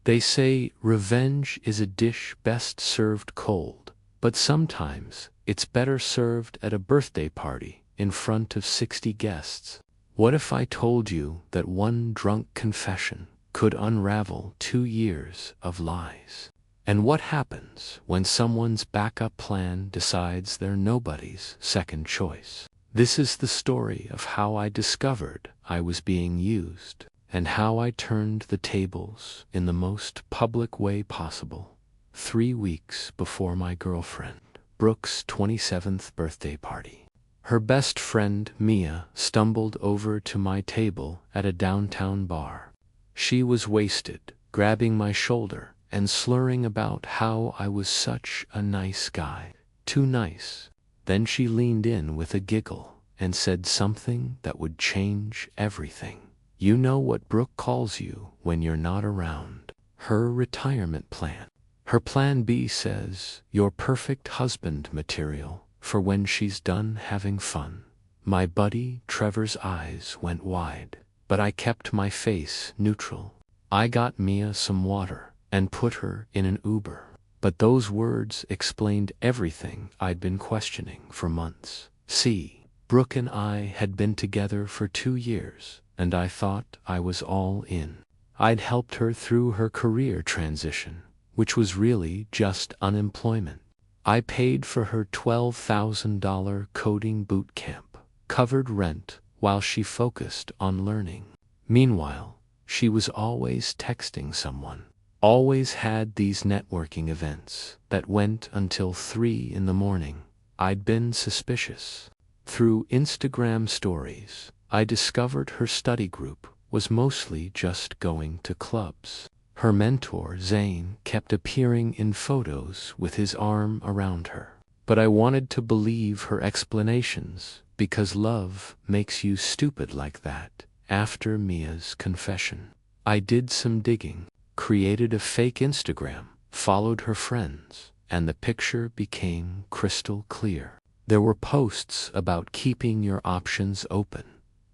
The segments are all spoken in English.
They say revenge is a dish best served cold, but sometimes it's better served at a birthday party in front of 60 guests. What if I told you that one drunk confession could unravel 2 years of lies? And what happens when someone's backup plan decides they're nobody's second choice? This is the story of how I discovered I was being used, and how I turned the tables in the most public way possible, 3 weeks before my girlfriend Brooke's 27th birthday party. Her best friend, Mia, stumbled over to my table at a downtown bar. She was wasted, grabbing my shoulder and slurring about how I was such a nice guy. Too nice. Then she leaned in with a giggle and said something that would change everything. You know what Brooke calls you when you're not around. Her retirement plan. Her plan B says you're perfect husband material for when she's done having fun. My buddy Trevor's eyes went wide, but I kept my face neutral. I got Mia some water and put her in an Uber. But those words explained everything I'd been questioning for months. See, Brooke and I had been together for 2 years, and I thought I was all in. I'd helped her through her career transition, which was really just unemployment. I paid for her $12,000 coding boot camp, covered rent while she focused on learning. Meanwhile, she was always texting someone. Always had these networking events that went until 3 in the morning. I'd been suspicious. Through Instagram stories, I discovered her study group was mostly just going to clubs. Her mentor, Zane, kept appearing in photos with his arm around her. But I wanted to believe her explanations, because love makes you stupid like that. After Mia's confession, I did some digging. Created a fake Instagram, followed her friends, and the picture became crystal clear. There were posts about keeping your options open,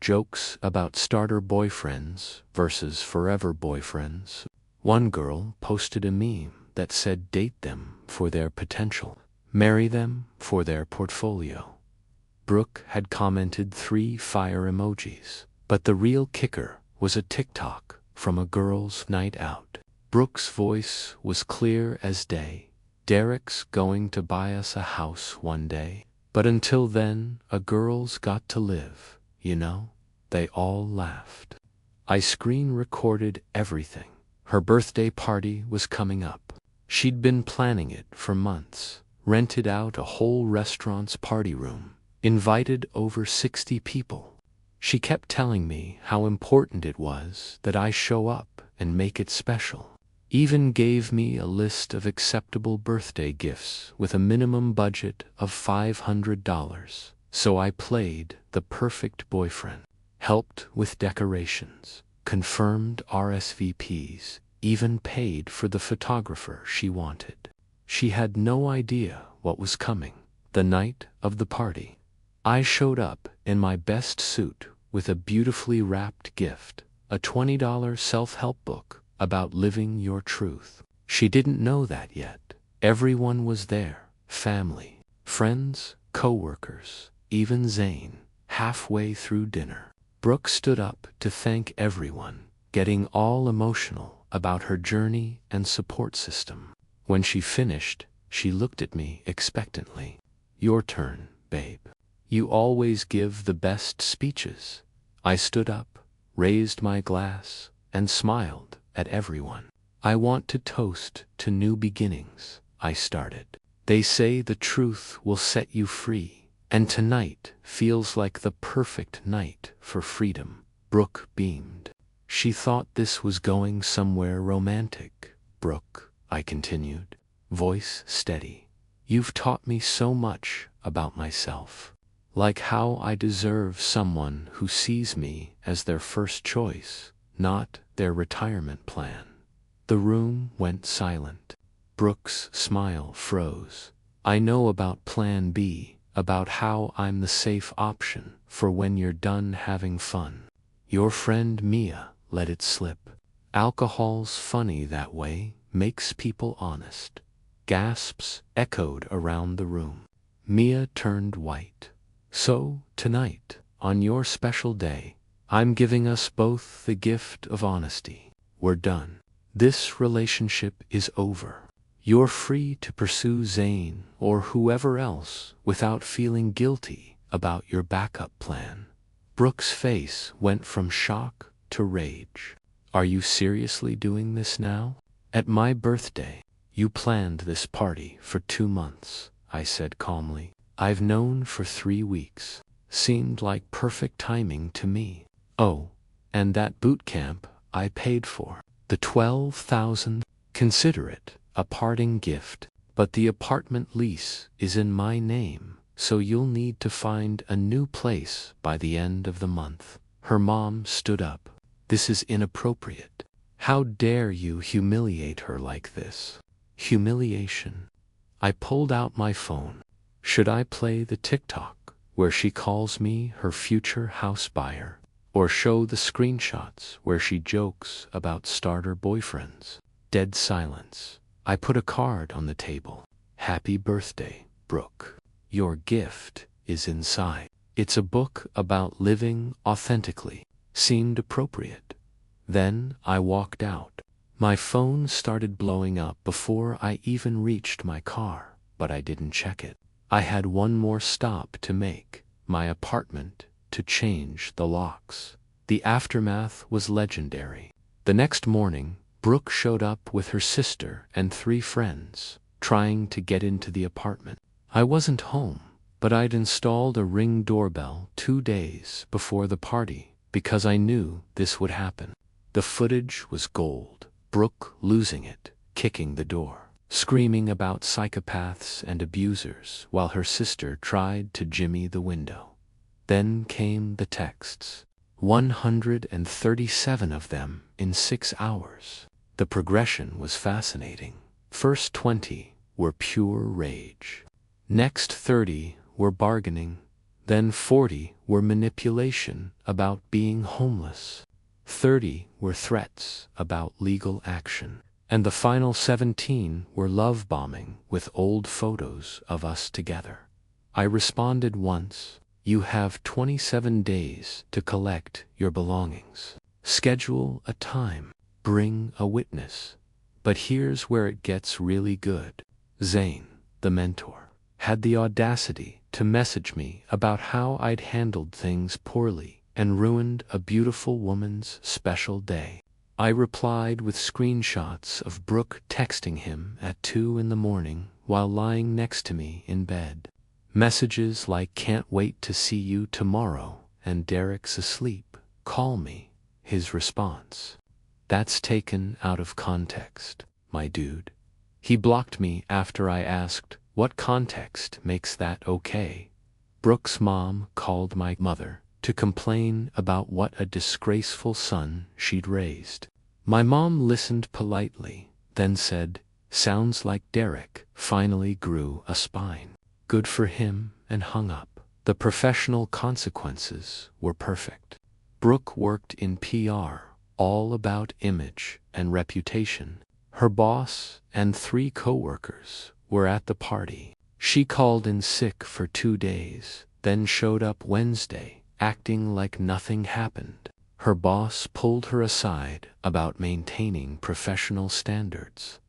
jokes about starter boyfriends versus forever boyfriends. One girl posted a meme that said date them for their potential, marry them for their portfolio. Brooke had commented 3 fire emojis, but the real kicker was a TikTok from a girls' night out. Brooke's voice was clear as day. Derek's going to buy us a house one day. But until then, a girl's got to live, you know? They all laughed. I screen recorded everything. Her birthday party was coming up. She'd been planning it for months. Rented out a whole restaurant's party room. Invited over 60 people. She kept telling me how important it was that I show up and make it special. Even gave me a list of acceptable birthday gifts with a minimum budget of $500. So I played the perfect boyfriend. Helped with decorations, confirmed RSVPs, even paid for the photographer she wanted. She had no idea what was coming. The night of the party, I showed up in my best suit with a beautifully wrapped gift, a $20 self-help book about living your truth. She didn't know that yet. Everyone was there, family, friends, co-workers, even Zane. Halfway through dinner, Brooke stood up to thank everyone, getting all emotional about her journey and support system. When she finished, she looked at me expectantly. Your turn, babe. You always give the best speeches. I stood up, raised my glass, and smiled at everyone. I want to toast to new beginnings, I started. They say the truth will set you free, and tonight feels like the perfect night for freedom. Brooke beamed. She thought this was going somewhere romantic. Brooke, I continued, voice steady. You've taught me so much about myself. Like how I deserve someone who sees me as their first choice, not their retirement plan. The room went silent. Brooke's smile froze. I know about Plan B, about how I'm the safe option for when you're done having fun. Your friend Mia let it slip. Alcohol's funny that way, makes people honest. Gasps echoed around the room. Mia turned white. So, tonight, on your special day, I'm giving us both the gift of honesty. We're done. This relationship is over. You're free to pursue Zane or whoever else without feeling guilty about your backup plan. Brooke's face went from shock to rage. Are you seriously doing this now? At my birthday. You planned this party for 2 months, I said calmly. I've known for 3 weeks. Seemed like perfect timing to me. Oh, and that boot camp I paid for. The $12,000. Consider it a parting gift, but the apartment lease is in my name, so you'll need to find a new place by the end of the month. Her mom stood up. This is inappropriate. How dare you humiliate her like this? Humiliation. I pulled out my phone. Should I play the TikTok where she calls me her future house buyer, or show the screenshots where she jokes about starter boyfriends? Dead silence. I put a card on the table. Happy birthday, Brooke. Your gift is inside. It's a book about living authentically. Seemed appropriate. Then I walked out. My phone started blowing up before I even reached my car, but I didn't check it. I had one more stop to make, my apartment, to change the locks. The aftermath was legendary. The next morning, Brooke showed up with her sister and 3 friends, trying to get into the apartment. I wasn't home, but I'd installed a Ring doorbell 2 days before the party because I knew this would happen. The footage was gold. Brooke losing it, kicking the door, screaming about psychopaths and abusers while her sister tried to jimmy the window. Then came the texts. 137 of them in 6 hours. The progression was fascinating. First 20 were pure rage. Next 30 were bargaining. Then 40 were manipulation about being homeless. 30 were threats about legal action. And the final 17 were love bombing with old photos of us together. I responded once. You have 27 days to collect your belongings. Schedule a time. Bring a witness. But here's where it gets really good. Zane, the mentor, had the audacity to message me about how I'd handled things poorly and ruined a beautiful woman's special day. I replied with screenshots of Brooke texting him at 2 in the morning while lying next to me in bed. Messages like "Can't wait to see you tomorrow" and "Derek's asleep, call me." His response. That's taken out of context, my dude. He blocked me after I asked, what context makes that okay? Brooke's mom called my mother to complain about what a disgraceful son she'd raised. My mom listened politely, then said, "Sounds like Derek finally grew a spine. Good for him," and hung up. The professional consequences were perfect. Brooke worked in PR, all about image and reputation. Her boss and 3 coworkers were at the party. She called in sick for 2 days, then showed up Wednesday, acting like nothing happened. Her boss pulled her aside about maintaining professional standards.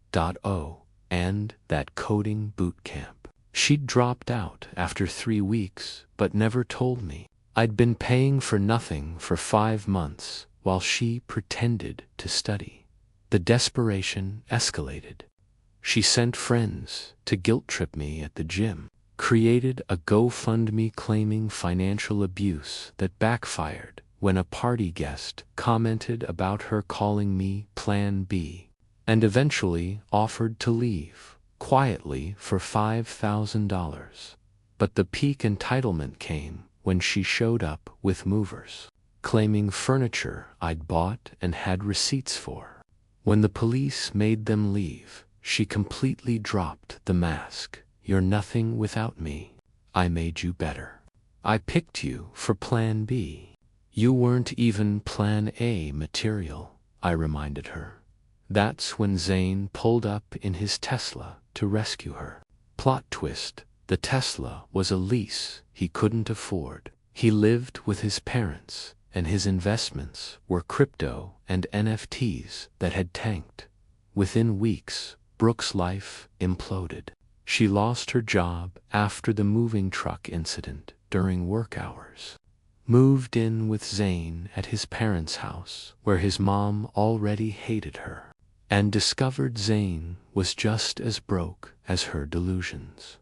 And that coding boot camp. She'd dropped out after 3 weeks, but never told me. I'd been paying for nothing for 5 months while she pretended to study. The desperation escalated. She sent friends to guilt-trip me at the gym, created a GoFundMe claiming financial abuse that backfired when a party guest commented about her calling me Plan B, and eventually offered to leave, quietly for $5,000. But the peak entitlement came when she showed up with movers, claiming furniture I'd bought and had receipts for. When the police made them leave, she completely dropped the mask. You're nothing without me. I made you better. I picked you for Plan B. You weren't even Plan A material. I reminded her. That's when Zane pulled up in his Tesla to rescue her. Plot twist, the Tesla was a lease he couldn't afford. He lived with his parents, and his investments were crypto and NFTs that had tanked. Within weeks, Brooke's life imploded. She lost her job after the moving truck incident during work hours. Moved in with Zane at his parents' house, where his mom already hated her, and discovered Zane was just as broke as her delusions.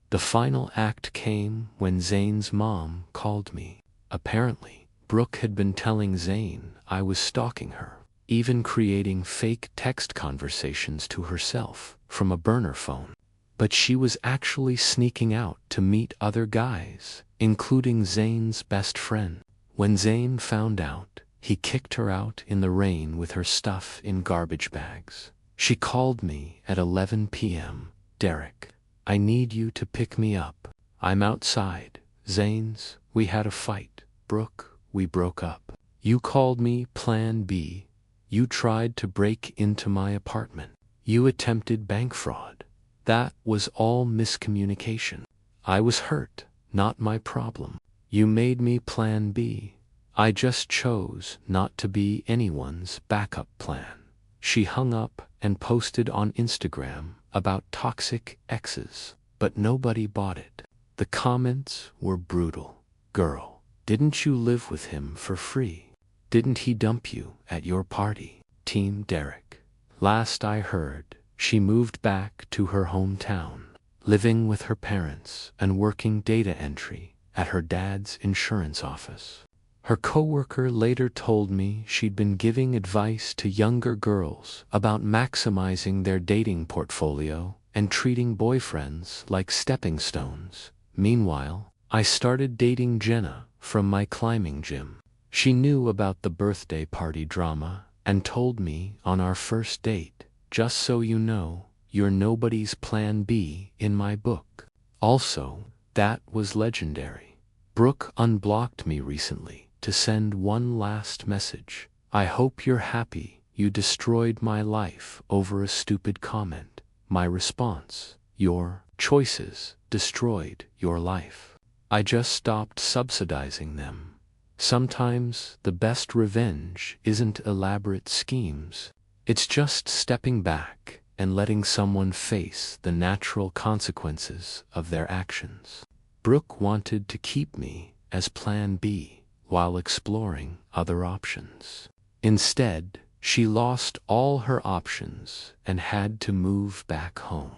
The final act came when Zane's mom called me. Apparently, Brooke had been telling Zane I was stalking her, even creating fake text conversations to herself from a burner phone. But she was actually sneaking out to meet other guys, including Zane's best friend. When Zane found out, he kicked her out in the rain with her stuff in garbage bags. She called me at 11 p.m. "Derek, I need you to pick me up. I'm outside. Zane's, we had a fight. Brooke, we broke up. You called me Plan B. You tried to break into my apartment. You attempted bank fraud. That was all miscommunication. I was hurt, not my problem. You made me Plan B. I just chose not to be anyone's backup plan." She hung up and posted on Instagram about toxic exes, but nobody bought it. The comments were brutal. "Girl, didn't you live with him for free? Didn't he dump you at your party? Team Derek." Last I heard, she moved back to her hometown, living with her parents and working data entry at her dad's insurance office. Her coworker later told me she'd been giving advice to younger girls about maximizing their dating portfolio and treating boyfriends like stepping stones. Meanwhile, I started dating Jenna from my climbing gym. She knew about the birthday party drama and told me on our first date, "Just so you know, you're nobody's Plan B in my book." Also, that was legendary. Brooke unblocked me recently to send one last message. "I hope you're happy you destroyed my life over a stupid comment." My response, "Your choices destroyed your life. I just stopped subsidizing them." Sometimes the best revenge isn't elaborate schemes. It's just stepping back and letting someone face the natural consequences of their actions. Brooke wanted to keep me as Plan B while exploring other options. Instead, she lost all her options and had to move back home.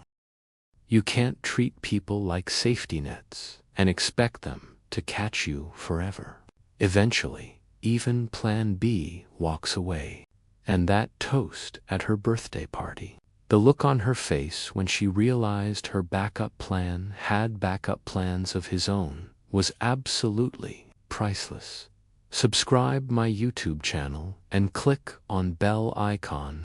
You can't treat people like safety nets and expect them to catch you forever. Eventually, even Plan B walks away. And that toast at her birthday party. The look on her face when she realized her backup plan had backup plans of his own was absolutely priceless. Subscribe my YouTube channel and click on bell icon